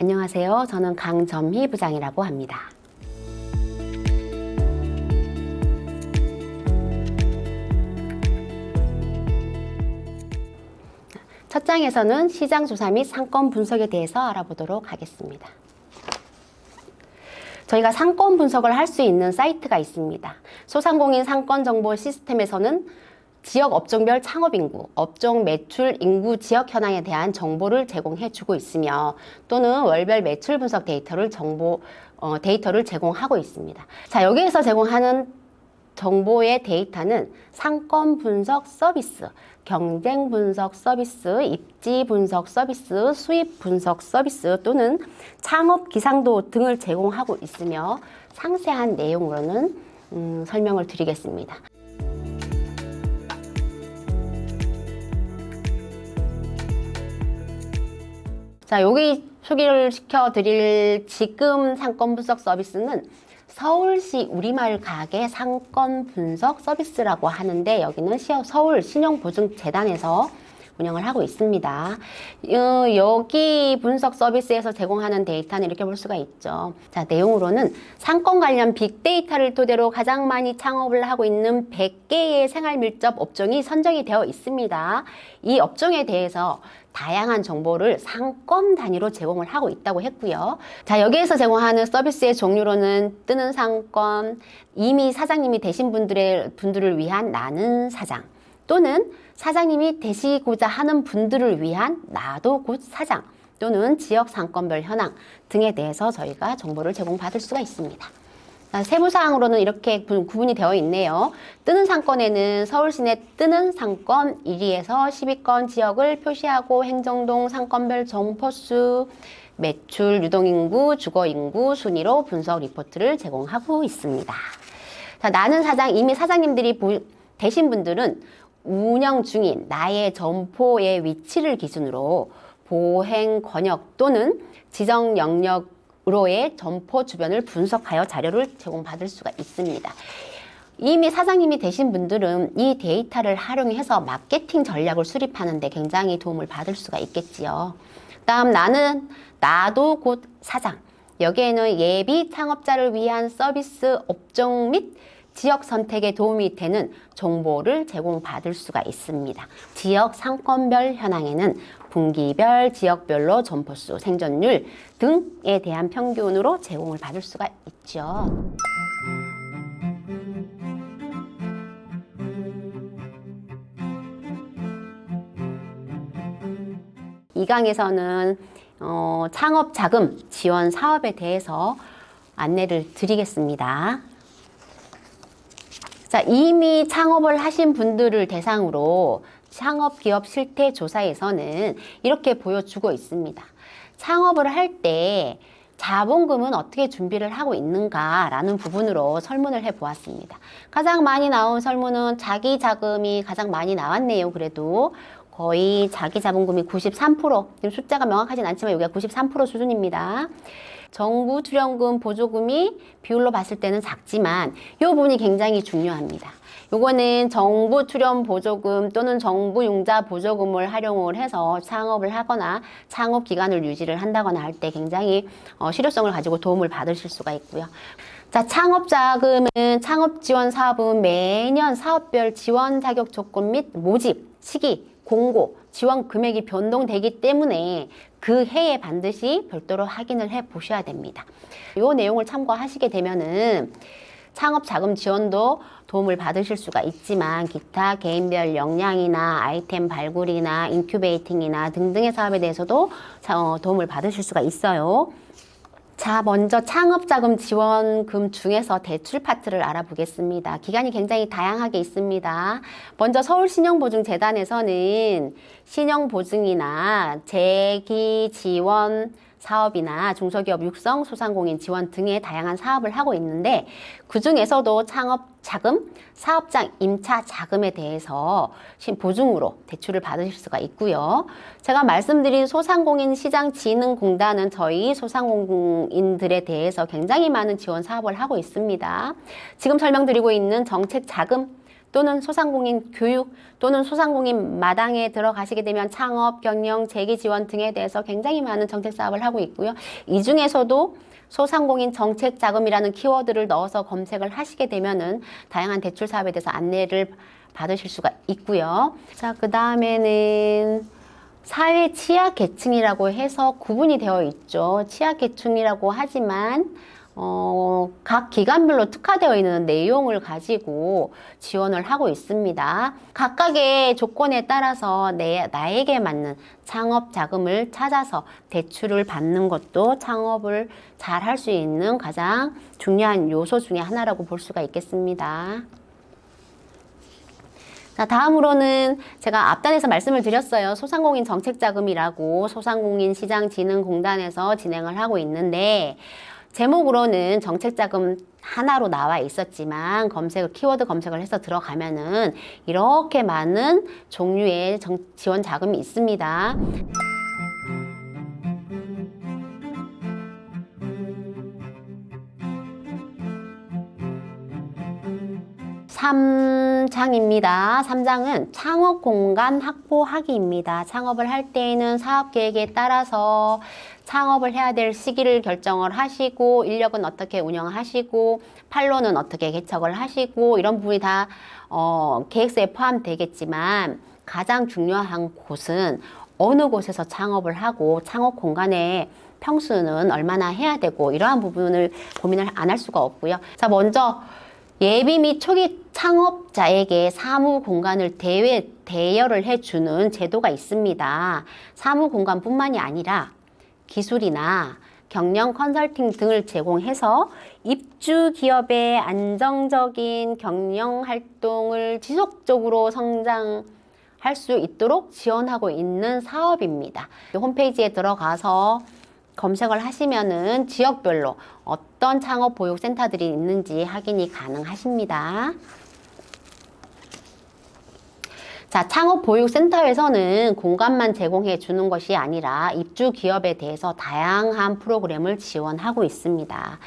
안녕하세요. 저는 강점희 부장이라고 합니다. 첫 장에서는 시장 조사 및 상권 분석에 대해서 알아보도록 하겠습니다. 저희가 상권 분석을 할 수 있는 사이트가 있습니다. 소상공인 상권 정보 시스템에서는 지역 업종별 창업 인구, 업종 매출 인구 지역 현황에 대한 정보를 제공해 주고 있으며 또는 월별 매출 분석 데이터를 제공하고 있습니다. 자, 여기에서 제공하는 정보의 데이터는 상권 분석 서비스, 경쟁 분석 서비스, 입지 분석 서비스, 수입 분석 서비스 또는 창업 기상도 등을 제공하고 있으며 상세한 내용으로는 설명을 드리겠습니다. 자, 여기 소개를 시켜드릴 지금 상권 분석 서비스는 서울시 우리마을 가게 상권 분석 서비스라고 하는데 여기는 서울 신용보증재단에서 운영을 하고 있습니다. 여기 분석 서비스에서 제공하는 데이터는 이렇게 볼 수가 있죠. 자, 내용으로는 상권 관련 빅데이터를 토대로 가장 많이 창업을 하고 있는 100개의 생활 밀접 업종이 선정이 되어 있습니다. 이 업종에 대해서 다양한 정보를 상권 단위로 제공을 하고 있다고 했고요. 자, 여기에서 제공하는 서비스의 종류로는 뜨는 상권, 이미 사장님이 되신 분들을 위한 나는 사장, 또는 사장님이 되시고자 하는 분들을 위한 나도 곧 사장, 또는 지역 상권별 현황 등에 대해서 저희가 정보를 제공받을 수가 있습니다. 세부사항으로는 이렇게 구분이 되어 있네요. 뜨는 상권에는 서울시 내 뜨는 상권 1위에서 10위권 지역을 표시하고 행정동 상권별 점포수, 매출, 유동인구, 주거인구 순위로 분석 리포트를 제공하고 있습니다. 자, 나는 사장, 이미 사장님들이 되신 분들은 운영 중인 나의 점포의 위치를 기준으로 보행 권역 또는 지정 영역으로의 점포 주변을 분석하여 자료를 제공받을 수가 있습니다. 이미 사장님이 되신 분들은 이 데이터를 활용해서 마케팅 전략을 수립하는 데 굉장히 도움을 받을 수가 있겠지요. 다음 나도 곧 사장. 여기에는 예비 창업자를 위한 서비스 업종 및 지역 선택에 도움이 되는 정보를 제공받을 수가 있습니다. 지역 상권별 현황에는 분기별, 지역별로 점포수, 생존율 등에 대한 평균으로 제공을 받을 수가 있죠. 이 강에서는 창업 자금 지원 사업에 대해서 안내를 드리겠습니다. 자, 이미 창업을 하신 분들을 대상으로 창업기업 실태조사에서는 이렇게 보여주고 있습니다. 창업을 할 때 자본금은 어떻게 준비를 하고 있는가라는 부분으로 설문을 해보았습니다. 가장 많이 나온 설문은 자기 자금이 가장 많이 나왔네요. 그래도 거의 자기 자본금이 93%, 숫자가 명확하진 않지만 여기가 93% 수준입니다. 정부 출연금 보조금이 비율로 봤을 때는 작지만 이 부분이 굉장히 중요합니다. 요거는 정부 출연 보조금 또는 정부 융자 보조금을 활용을 해서 창업을 하거나 창업 기간을 유지를 한다거나 할 때 굉장히 실효성을 가지고 도움을 받으실 수가 있고요. 자, 창업자금은 창업지원 사업은 매년 사업별 지원 자격 조건 및 모집, 시기, 공고, 지원 금액이 변동되기 때문에 그 해에 반드시 별도로 확인을 해 보셔야 됩니다. 이 내용을 참고하시게 되면은 창업 자금 지원도 도움을 받으실 수가 있지만 기타 개인별 역량이나 아이템 발굴이나 인큐베이팅이나 등등의 사업에 대해서도 도움을 받으실 수가 있어요. 자, 먼저 창업자금 지원금 중에서 대출 파트를 알아보겠습니다. 기간이 굉장히 다양하게 있습니다. 먼저 서울신용보증재단에서는 신용보증이나 재기 지원 사업이나 중소기업 육성, 소상공인 지원 등의 다양한 사업을 하고 있는데 그중에서도 창업자금, 사업장 임차 자금에 대해서 보증으로 대출을 받으실 수가 있고요. 제가 말씀드린 소상공인 시장진흥공단은 저희 소상공인들에 대해서 굉장히 많은 지원 사업을 하고 있습니다. 지금 설명드리고 있는 정책자금 또는 소상공인 교육 또는 소상공인 마당에 들어가시게 되면 창업, 경영, 재기 지원 등에 대해서 굉장히 많은 정책 사업을 하고 있고요. 이 중에서도 소상공인 정책 자금이라는 키워드를 넣어서 검색을 하시게 되면은 다양한 대출 사업에 대해서 안내를 받으실 수가 있고요. 자, 그 다음에는 사회 취약 계층이라고 해서 구분이 되어 있죠. 취약 계층이라고 하지만 각 기관별로 특화되어 있는 내용을 가지고 지원을 하고 있습니다. 각각의 조건에 따라서 나에게 맞는 창업 자금을 찾아서 대출을 받는 것도 창업을 잘 할 수 있는 가장 중요한 요소 중에 하나라고 볼 수가 있겠습니다. 자, 다음으로는 제가 앞단에서 말씀을 드렸어요. 소상공인 정책자금이라고 소상공인 시장진흥공단에서 진행을 하고 있는데 제목으로는 정책자금 하나로 나와 있었지만 키워드 검색을 해서 들어가면은 이렇게 많은 종류의 지원 자금이 있습니다. 3장입니다. 3장은 창업 공간 확보하기입니다. 창업을 할 때에는 사업 계획에 따라서 창업을 해야 될 시기를 결정을 하시고 인력은 어떻게 운영하시고 판로는 어떻게 개척을 하시고 이런 부분이 다 계획서에 포함되겠지만 가장 중요한 곳은 어느 곳에서 창업을 하고 창업 공간의 평수는 얼마나 해야 되고 이러한 부분을 고민을 안 할 수가 없고요. 자, 먼저 예비 및 초기 창업자에게 사무 공간을 대여를 해주는 제도가 있습니다. 사무 공간뿐만이 아니라 기술이나 경영 컨설팅 등을 제공해서 입주 기업의 안정적인 경영 활동을 지속적으로 성장할 수 있도록 지원하고 있는 사업입니다. 홈페이지에 들어가서 검색을 하시면은 지역별로 어떤 창업 보육 센터들이 있는지 확인이 가능하십니다. 자, 창업 보육 센터에서는 공간만 제공해 주는 것이 아니라 입주 기업에 대해서 다양한 프로그램을 지원하고 있습니다.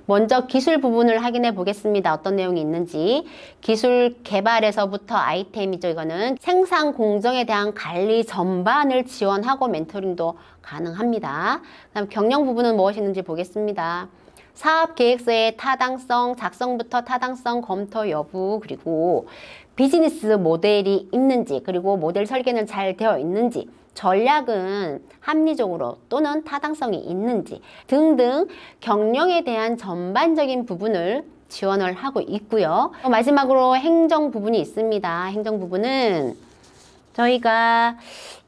먼저 기술 부분을 확인해 보겠습니다. 어떤 내용이 있는지. 기술 개발에서부터 아이템이죠. 이거는 생산 공정에 대한 관리 전반을 지원하고 멘토링도 가능합니다. 그다음 경영 부분은 무엇이 있는지 보겠습니다. 사업 계획서의 타당성, 작성부터 타당성 검토 여부, 그리고 비즈니스 모델이 있는지, 그리고 모델 설계는 잘 되어 있는지, 전략은 합리적으로 또는 타당성이 있는지 등등 경영에 대한 전반적인 부분을 지원을 하고 있고요. 마지막으로 행정 부분이 있습니다. 행정 부분은 저희가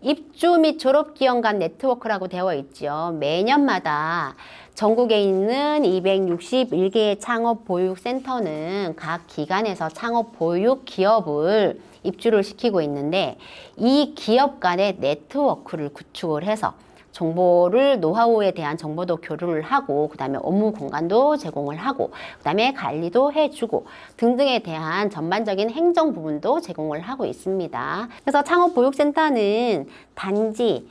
입주 및 졸업 기업 간 네트워크라고 되어 있죠. 매년마다 전국에 있는 261개의 창업 보육 센터는 각 기관에서 창업 보육 기업을 입주를 시키고 있는데 이 기업 간의 네트워크를 구축을 해서 정보를 노하우에 대한 정보도 교류를 하고 그다음에 업무 공간도 제공을 하고 그다음에 관리도 해주고 등등에 대한 전반적인 행정 부분도 제공을 하고 있습니다. 그래서 창업보육센터는 단지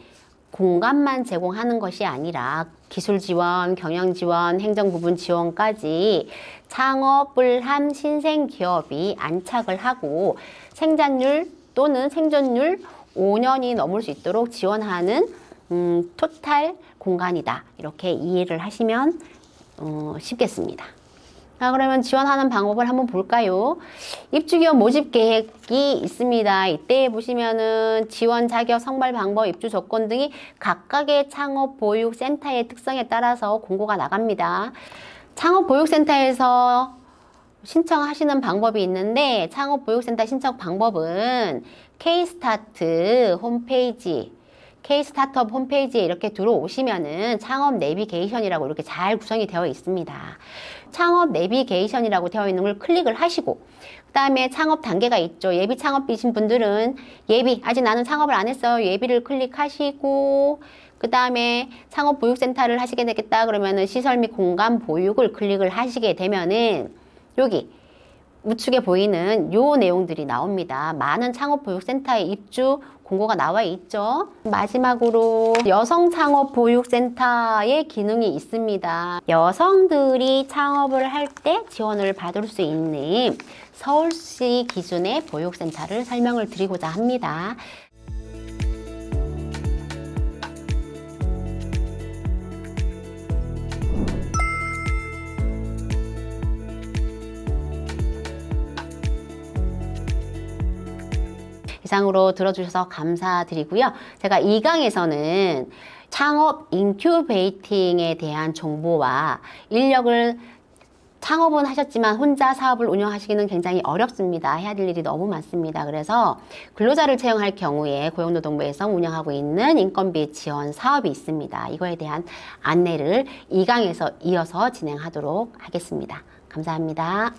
공간만 제공하는 것이 아니라 기술 지원, 경영 지원, 행정 부분 지원까지 창업을 한 신생 기업이 안착을 하고 생산율 또는 생존율 5년이 넘을 수 있도록 지원하는 토탈 공간이다. 이렇게 이해를 하시면 쉽겠습니다. 자, 그러면 지원하는 방법을 한번 볼까요? 입주기업 모집 계획이 있습니다. 이때 보시면은 지원 자격, 선발 방법, 입주 조건 등이 각각의 창업보육센터의 특성에 따라서 공고가 나갑니다. 창업보육센터에서 신청하시는 방법이 있는데 창업보육센터 신청 방법은 K-스타트 홈페이지 K-스타트업 홈페이지에 이렇게 들어오시면은 창업 내비게이션이라고 이렇게 잘 구성이 되어 있습니다. 창업 내비게이션이라고 되어 있는 걸 클릭을 하시고 그 다음에 창업 단계가 있죠. 예비 창업이신 분들은 아직 나는 창업을 안 했어요. 예비를 클릭하시고 그 다음에 창업보육센터를 하시게 되겠다 그러면은 시설 및 공간 보육을 클릭을 하시게 되면은 여기 우측에 보이는 요 내용들이 나옵니다. 많은 창업보육센터에 입주 공고가 나와 있죠. 마지막으로 여성창업보육센터의 기능이 있습니다. 여성들이 창업을 할 때 지원을 받을 수 있는 서울시 기준의 보육센터를 설명을 드리고자 합니다. 이상으로 들어주셔서 감사드리고요. 제가 2강에서는 창업 인큐베이팅에 대한 정보와 인력을 창업은 하셨지만 혼자 사업을 운영하시기는 굉장히 어렵습니다. 해야 될 일이 너무 많습니다. 그래서 근로자를 채용할 경우에 고용노동부에서 운영하고 있는 인건비 지원 사업이 있습니다. 이거에 대한 안내를 2강에서 이어서 진행하도록 하겠습니다. 감사합니다.